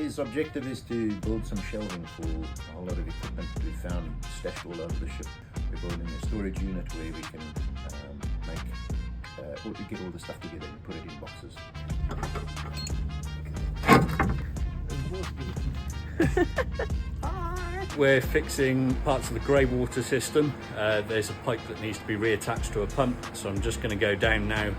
Today's objective is to build some shelving for a whole lot of equipment we found stashed all over the ship. We're building a storage unit where we can get all the stuff together and put it in boxes. We're fixing parts of the grey water system. There's a pipe that needs to be reattached to a pump, so I'm just going to go down now.